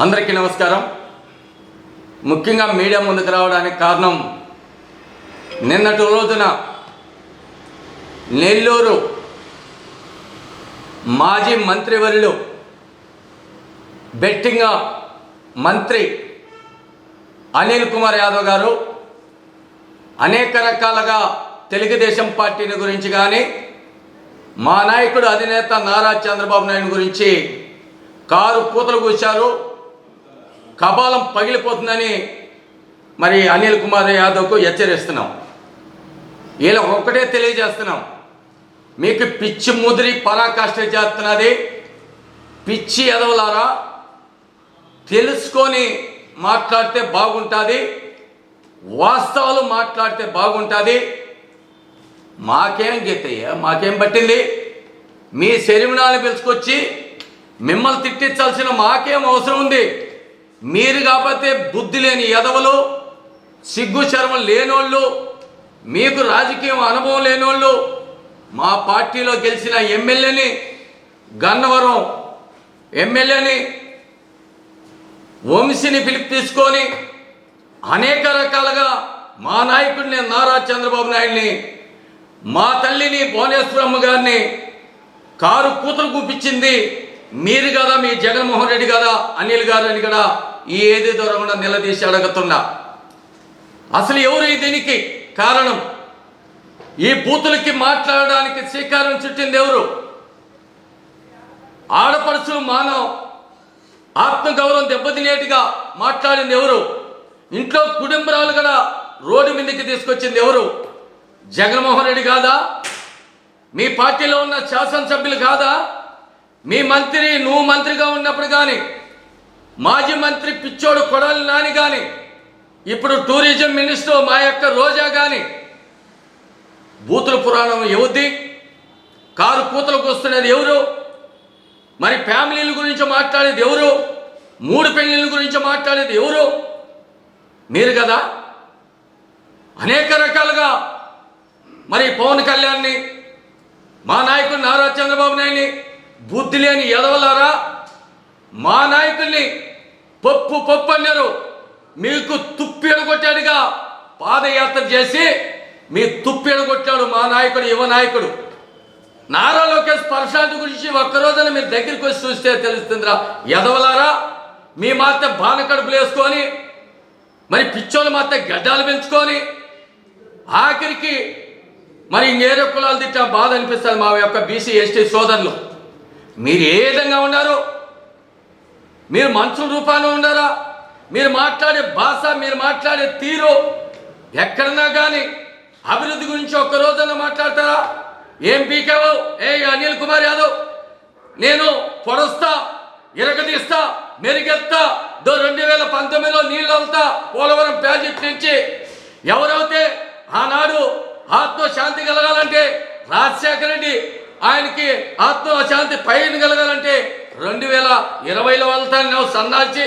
అందరికీ నమస్కారం. ముఖ్యంగా మీడియా ముందుకు రావడానికి కారణం నిన్నటి రోజున నెల్లూరు మాజీ మంత్రివర్యులు బెట్టింగ్ మంత్రి అనిల్ కుమార్ యాదవ్ గారు అనేక రకాలుగా తెలుగుదేశం పార్టీని గురించి కానీ మా నాయకుడు అధినేత నారా చంద్రబాబు నాయుడు గురించి కారు కూతలు కూర్చారు. కపాలం పగిలిపోతుందని మరి అనిల్ కుమార్ యాదవ్కు హెచ్చరిస్తున్నాం. ఇలా ఒక్కటే తెలియజేస్తున్నాం, మీకు పిచ్చి ముదిరి పరాకాష్ట చేస్తున్నది. పిచ్చి ఎదవలారా, తెలుసుకొని మాట్లాడితే బాగుంటుంది, వాస్తవాలు మాట్లాడితే బాగుంటుంది. మాకేం గీతయ్యా, మాకేం పట్టింది? మీ శరీరాన్ని పిలుచుకొచ్చి మిమ్మల్ని తిట్టించాల్సిన మాకేం అవసరం ఉంది? మీరు కాకపోతే బుద్ధి లేని ఎదవలు, సిగ్గు శర్మ లేనోళ్ళు, మీకు రాజకీయం అనుభవం లేనోళ్ళు మా పార్టీలో గెలిచిన ఎమ్మెల్యేని, గన్నవరం ఎమ్మెల్యేని వంశీని పిలుపు తీసుకొని అనేక రకాలుగా మా నాయకుడిని నారా చంద్రబాబు నాయుడిని, మా తల్లిని భువనేశ్వరమ్మ గారిని కారు కూతురు కూపించింది మీరు కదా, మీ జగన్మోహన్ రెడ్డి కదా, అనిల్ గారు అని కూడా ఈ ఏది దూరంగా నిలదీసి అడుగుతున్నా. అసలు ఎవరు దీనికి కారణం? ఈ బూతులకి మాట్లాడడానికి శ్రీకారం చుట్టింది ఎవరు? ఆడపడుచులు మానవ ఆత్మగౌరవం దెబ్బతినేట్టుగా మాట్లాడింది ఎవరు? ఇంట్లో కుటుంబరాలు కూడా రోడ్డు మీదకి తీసుకొచ్చింది ఎవరు? జగన్మోహన్ రెడ్డి కాదా? మీ పార్టీలో ఉన్న శాసనసభ్యులు కాదా? మీ మంత్రి, నువ్వు మంత్రిగా ఉన్నప్పుడు కానీ, మాజీ మంత్రి పిచ్చోడు కొడాలి నాని కానీ, ఇప్పుడు టూరిజం మినిస్టర్ మా యొక్క రోజా కానీ, బూతుల పురాణం ఎవరిది? కారు కూతలకు వస్తున్నది ఎవరు? మరి ఫ్యామిలీల గురించి మాట్లాడేది ఎవరు? 3 పెళ్లిళ్ళ గురించి మాట్లాడేది ఎవరు? మీరు కదా. అనేక రకాలుగా మరి పవన్ కళ్యాణ్ని, మా నాయకుడు నారా చంద్రబాబు నాయుడిని బుద్ధి లేని ఎదవలారా, మా నాయకుల్ని పప్పు పప్పు అన్నారు. మీకు తుప్పి ఎడగొట్టాడుగా పాదయాత్ర చేసి మీ తుప్పి ఎడగొట్టాడు మా నాయకుడు, యువ నాయకుడు నారా లోకేష్. ప్రశాంత్ గురించి ఒక్కరోజున మీరు దగ్గరికి వచ్చి చూస్తే తెలుస్తుందిరా ఎదవలారా. మీ మాత్రం బాణకడుపులు వేసుకొని, మరి పిచ్చోళ్ళు మాత్రం గడ్డాలు పెంచుకొని, ఆఖరికి మరి ఇంకేరే కులాలు తిట్టా బాధ అనిపిస్తుంది. మా యొక్క బీసీ ఎస్టీ సోదరులు మీరు ఏ విధంగా ఉన్నారు? మీరు మనుషుల రూపాన ఉన్నారా? మీరు మాట్లాడే భాష, మీరు మాట్లాడే తీరు ఎక్కడన్నా కానీ అభివృద్ధి గురించి ఒక్క రోజున మాట్లాడతారా? ఏం పీకావు? అనిల్ కుమార్ యాదవ్, నేను పొడస్తా, ఇరగదీస్తా, మెరుగెత్తా, 2019లో నీళ్ళు వెళ్తా, పోలవరం ప్రాజెక్ట్ నుంచి ఎవరైతే ఆనాడు ఆత్మశాంతి కలగాలంటే రాజశేఖర రెడ్డి, ఆయనకి ఆత్మశాంతి పైన కలగాలంటే 2020లో వెళ్తాను సన్నాల్చి,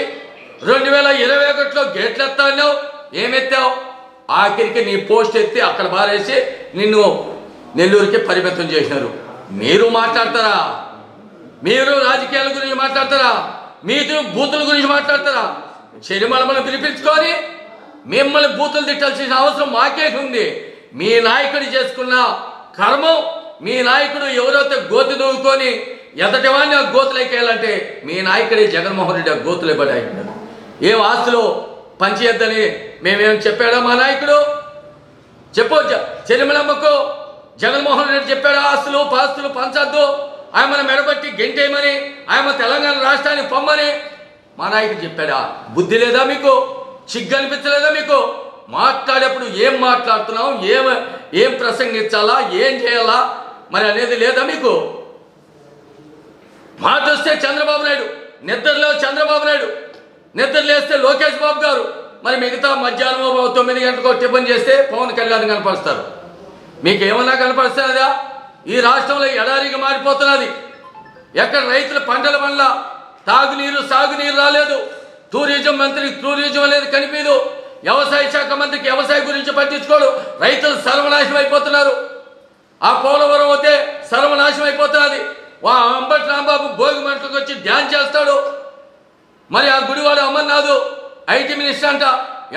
2021లో గేట్లు ఎత్తాను. ఏమెత్తావు? ఆఖరికి నీ పోస్ట్ ఎత్తి అక్కడ బారేసి నిన్ను నెల్లూరుకి పరిమితం చేసినారు. మీరు మాట్లాడతారా? మీరు రాజకీయాల గురించి మాట్లాడతారా? మీరు బూతుల గురించి మాట్లాడతారా? చెరిమలమని పిలిపించుకొని మిమ్మల్ని బూతులు తిట్టాల్సిన అవసరం మాకే ఉంది. మీ నాయకుడు చేసుకున్న కర్మం, మీ నాయకుడు ఎవరైతే గోతి దూవుకొని ఎదటివాడిని ఆ గోతులోకి వెళ్ళాలంటే మీ నాయకుడే జగన్మోహన్ రెడ్డి ఆ గోతులు పడాయినాడు. ఏం ఆస్తులు పంచేద్దని మేమేం చెప్పాడా మా నాయకుడు? చెప్పు. చెరిమలమ్మకు జగన్మోహన్ రెడ్డి చెప్పాడు ఆస్తులు పాస్తులు పంచద్దు, ఆమెను మెడబట్టి గెంటేయమని, ఆమె తెలంగాణ రాష్ట్రాన్ని పొమ్మని మా నాయకుడు చెప్పాడా? బుద్ధి లేదా మీకు? సిగ్గు అనిపించలేదా మీకు? మాట్లాడేప్పుడు ఏం మాట్లాడుతున్నాం, ఏం ప్రసంగించాలా, ఏం చేయాలా మరి అనేది లేదా మీకు? మాట వస్తే చంద్రబాబు నాయుడు, నిద్రలో చంద్రబాబు నాయుడు, నిద్ర లేస్తే లోకేష్ బాబు గారు, మరి మిగతా మధ్యాహ్నం 9 గంటలకు టిఫిన్ చేస్తే పవన్ కళ్యాణ్ కనపరుస్తారు. మీకు ఏమన్నా కనపరుస్తున్నదా? ఈ రాష్ట్రంలో ఎడారిగా మారిపోతున్నది. ఎక్కడ రైతుల పంటల వల్ల తాగునీరు సాగునీరు రాలేదు. టూరిజం మంత్రికి టూరిజం అనేది కనిపించదు. వ్యవసాయ శాఖ మంత్రికి వ్యవసాయం గురించి పట్టించుకోడు. రైతులు సర్వనాశనం అయిపోతున్నారు. ఆ పోలవరం అయితే సర్వనాశనం అయిపోతున్నది. అంబటి రాంబాబు భోగి మంటలకు వచ్చి డ్యాన్స్ చేస్తాడు. మరి ఆ గుడివాడ అమర్నాథ్ ఐటీ మినిస్టర్ అంట,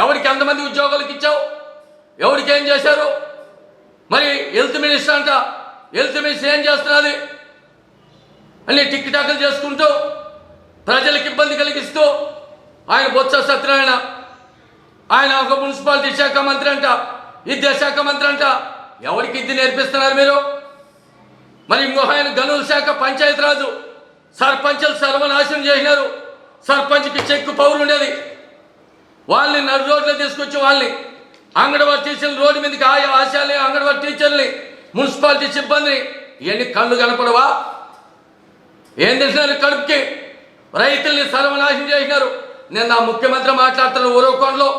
ఎవరికి ఎంతమంది ఉద్యోగాలకు ఇచ్చావు, ఎవరికి ఏం చేశారు? మరి హెల్త్ మినిస్టర్ అంట, హెల్త్ మినిస్టర్ ఏం చేస్తున్నది? అన్ని టిక్ టాక్లు చేసుకుంటూ ప్రజలకు ఇబ్బంది కలిగిస్తూ ఆయన బొత్స సత్యనారాయణ, ఆయన ఒక మున్సిపాలిటీ శాఖ మంత్రి అంట, విద్యాశాఖ మంత్రి అంట. ఎవరికి ఇది నేర్పిస్తున్నారు మీరు? మరి ఇంకో ఆయన గనుల శాఖ పంచాయతీరాజు, సర్పంచులు సర్వనాశనం చేసినారు. సర్పంచ్కి చెక్కు పౌరు ఉండేది, వాళ్ళని నడు రోడ్లో తీసుకొచ్చి వాళ్ళని అంగన్వాడీ టీచర్లు రోడ్డు మీదకి ఆశాలని అంగన్వాడీ టీచర్ని మున్సిపాలిటీ సిబ్బందిని ఇవన్నీ కళ్ళు కనపడవా? ఏం చేసినారు? కడుపుకి రైతుల్ని సర్వనాశనం చేసినారు. నేను నా ముఖ్యమంత్రి మాట్లాడుతున్న ఊరవకొండలో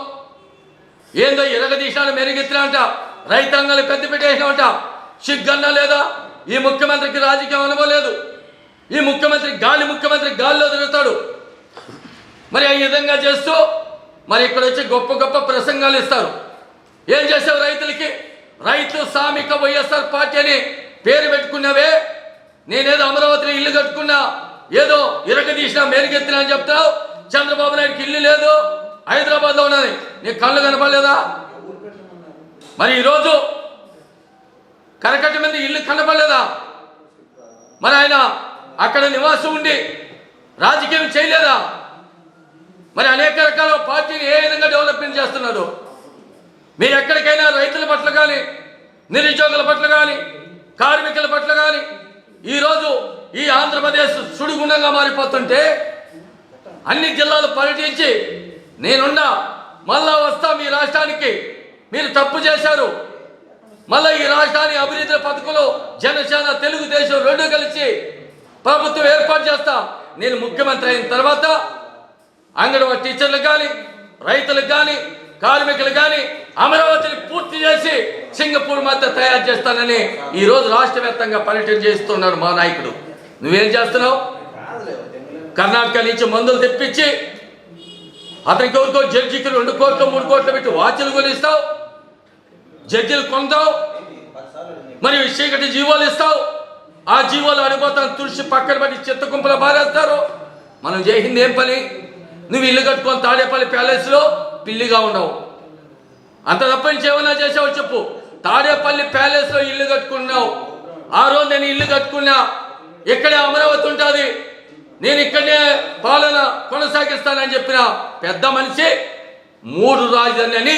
ఏందో ఇరగదీశాలు మెరుగెత్తినా అంట, రైతాంగాలు పెద్ద పెట్టేసినామంట. సిగ్గన్నా లేదా? ఈ ముఖ్యమంత్రికి రాజకీయం అనుకోలేదు. ఈ ముఖ్యమంత్రి గాలిలో తిరుగుతాడు. మరి ఈ విధంగా చేస్తూ మరి ఇక్కడ వచ్చి గొప్ప గొప్ప ప్రసంగాలు ఇస్తారు. ఏం చేసావు రైతులకి? రైతు సామిక వైఎస్ఆర్ పార్టీ అని పేరు పెట్టుకున్నావే, నేనేదో అమరావతిలో ఇల్లు కట్టుకున్నా, ఏదో ఇరగదీసినా మెరుగెత్తినా అని చెప్తావు. చంద్రబాబు నాయుడికి ఇల్లు లేదు, హైదరాబాద్లో ఉన్నది, నీకు కళ్ళు కనపడలేదా? మరి ఈరోజు కరకట్ట మీద ఇల్లు కనపడలేదా? మరి ఆయన అక్కడ నివాసం ఉండి రాజకీయం చేయలేదా? మరి అనేక రకాల పార్టీని ఏ విధంగా డెవలప్మెంట్ చేస్తున్నారు? మీరు ఎక్కడికైనా రైతుల పట్ల కానీ, నిరుద్యోగుల పట్ల కానీ, కార్మికుల పట్ల కానీ ఈరోజు ఈ ఆంధ్రప్రదేశ్ సుడిగుండంగా మారిపోతుంటే అన్ని జిల్లాలు పర్యటించి నేనున్నా, మళ్ళా వస్తా మీ రాష్ట్రానికి, మీరు తప్పు చేశారు, మళ్ళీ ఈ రాష్ట్రాన్ని అభివృద్ధి పథకంలో జనసేన తెలుగుదేశం రెండు కలిసి ప్రభుత్వం ఏర్పాటు చేస్తా. నేను ముఖ్యమంత్రి అయిన తర్వాత అంగన్వాడీ టీచర్లకు కానీ, రైతులకు కానీ, కార్మికులకు కానీ అమరావతిని పూర్తి చేసి సింగపూర్ మధ్య తయారు చేస్తానని ఈరోజు రాష్ట్ర వ్యాప్తంగా పర్యటన చేస్తున్నాడు మా నాయకుడు. నువ్వేం చేస్తున్నావు? కర్ణాటక నుంచి మందులు తెప్పించి అతనికి ఎవరికో జడ్జికి 2 కోట్లు 3 కోట్లు పెట్టి వాచ్లు కొనిస్తావు, జడ్జిలు కొంటావు, మరి చీకటి జీవోలు ఇస్తావు. ఆ జీవోలు అడిగిపోతాను తుడిచి పక్కన పట్టి చెత్త కుంపల బారేస్తారు. మనం చేసింది ఏం పని? నువ్వు ఇల్లు కట్టుకొని తాడేపల్లి ప్యాలెస్లో పిల్లిగా ఉండవు, అంత తప్ప నుంచి ఏమన్నా చేసావు చెప్పు. తాడేపల్లి ప్యాలెస్లో ఇల్లు కట్టుకున్నావు. ఆ రోజు నేను ఇల్లు కట్టుకున్నా, ఇక్కడే అమరావతి ఉంటుంది, నేను ఇక్కడనే పాలన కొనసాగిస్తానని చెప్పిన పెద్ద మనిషి 3 రాజధాని అని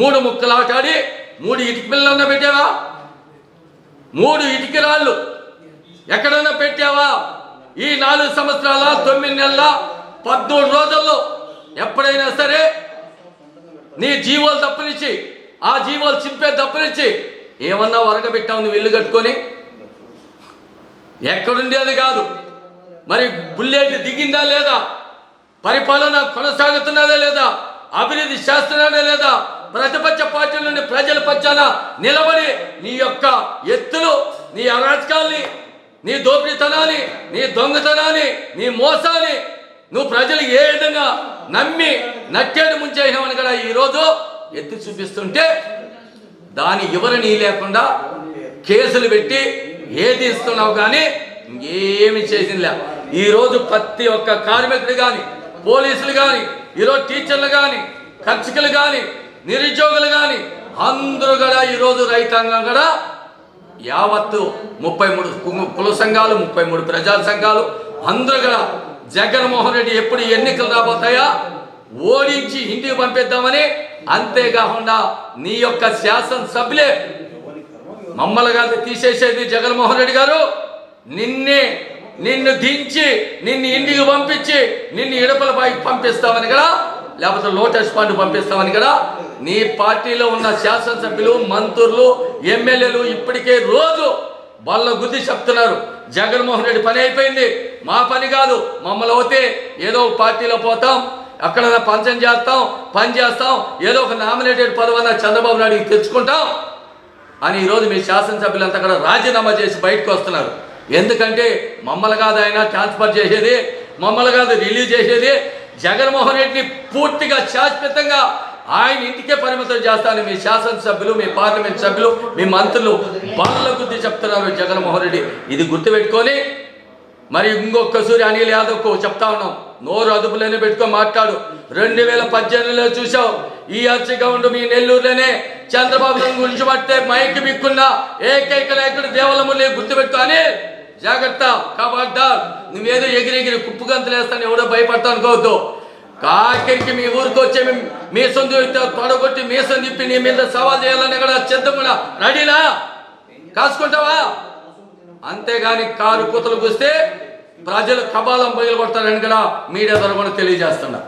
3 ముక్కలు ఆటాడి 3 ఇటుక పిల్లలన్నా పెట్టావా? 3 ఇటుక రాళ్ళు ఎక్కడన్నా పెట్టావా? ఈ 4 సంవత్సరాల 9 నెలల 13 రోజుల్లో ఎప్పుడైనా సరే నీ జీవోలు తప్పనిచ్చి, ఆ జీవోలు చింపే తప్పనిచ్చి ఏమన్నా వరగబెట్టావు నువ్వు ఇల్లు కట్టుకొని? ఎక్కడుండేది కాదు. మరి బుల్లెట్ దిగిందా లేదా? పరిపాలన కొనసాగుతున్నదా లేదా? అభివృద్ధి చేస్తున్నాడా లేదా? ప్రతిపక్ష పార్టీల నుండి ప్రజల పక్షాన నిలబడి నీ యొక్క ఎత్తులు, నీ అరాచకాల్ని, నీ దోపిడీతనాన్ని, నీ దొంగతనాన్ని, నీ మోసాన్ని నువ్వు ప్రజలు ఏ విధంగా నమ్మి నట్టేడు ముంచేసినావని కూడా ఈరోజు ఎత్తి చూపిస్తుంటే దాని వివరణ లేకుండా కేసులు పెట్టి ఏది ఇస్తున్నావు కానీ ఇంకేమి చేసిందిలే. ఈరోజు ప్రతి ఒక్క కార్మికుడు కానీ, పోలీసులు కానీ, ఈరోజు టీచర్లు కానీ, కర్షకులు కానీ, నిరుద్యోగులు కానీ అందరూ కూడా ఈరోజు రైతాంగం కూడా యావత్తు 33 కుల సంఘాలు, 33 ప్రజా సంఘాలు అందరూ కూడా జగన్మోహన్ రెడ్డి ఎప్పుడు ఎన్నికలు రాబోతాయా ఓడించి ఇంటికి పంపిద్దామని, అంతేకాకుండా నీ యొక్క శాసనసభ్యులే మమ్మల్ని కాదు తీసేసేది జగన్మోహన్ రెడ్డి గారు, నిన్ను దించి నిన్ను ఇంటికి పంపించి నిన్ను ఇడపలపైకి పంపిస్తామని కదా, లేకపోతే లోటస్ పాండ్ పంపిస్తామని కదా నీ పార్టీలో ఉన్న శాసనసభ్యులు, మంత్రులు, ఎమ్మెల్యేలు ఇప్పటికే రోజు బల్ల గుద్ది చెప్తున్నారు జగన్మోహన్ రెడ్డి పని అయిపోయింది, మా పని కాదు, మమ్మల్ని అవుతే ఏదో ఒక పార్టీలో పోతాం, అక్కడ పంచం చేస్తాం, పని చేస్తాం, ఏదో ఒక నామినేటెడ్ పదవన్న చంద్రబాబు నాయుడికి తెచ్చుకుంటాం అని ఈరోజు మీ శాసనసభ్యులంతా కూడా రాజీనామా చేసి బయటకు వస్తున్నారు. ఎందుకంటే మమ్మల్ని కాదు ఆయన ట్రాన్స్ఫర్ చేసేది, మమ్మల్ని కాదు రిలీజ్ చేసేది, జగన్మోహన్ రెడ్డిని పూర్తిగా శాశ్వతంగా ఆయన ఇంటికే పరిమితం చేస్తానని మీ శాసనసభ్యులు, మీ పార్లమెంట్ సభ్యులు, మీ మంత్రులు బల్ల గుద్ది చెప్తున్నారు జగన్మోహన్ రెడ్డి. ఇది గుర్తుపెట్టుకొని మరి ఇంకొకసారి అనిల్ యాదవ్కు చెప్తా ఉన్నాం, నోరు అదుపులోనే పెట్టుకో మాట్లాడు. 2018లో చూసావు ఈ అర్చగా ఉండు మీ నెల్లూరులోనే చంద్రబాబు నాయుడు గురించి పడితే మైకి బిక్కున్న ఏకైక నాయకుడు దేవలముల్లి గుర్తుపెట్టు అని జాగ్రత్త. కాబట్టి నువ్వేదో ఎగిరెగిరి కుప్పు గంతులు వేస్తాను ఎవడో భయపడతా అనుకోవద్దు. కాకిరికి మీ ఊరికి వచ్చే మీసం తొడగొట్టి మీసం తిప్పి నీ మీద సవాల్ చేయాలని కూడా చెద్దకుండా రెడీనా కాసుకుంటావా? అంతేగాని కారు కూతలు కూస్తే ప్రజలు కబాలం పగిలి కొడతారని కూడా మీడియా ద్వారా కూడా తెలియజేస్తున్నా.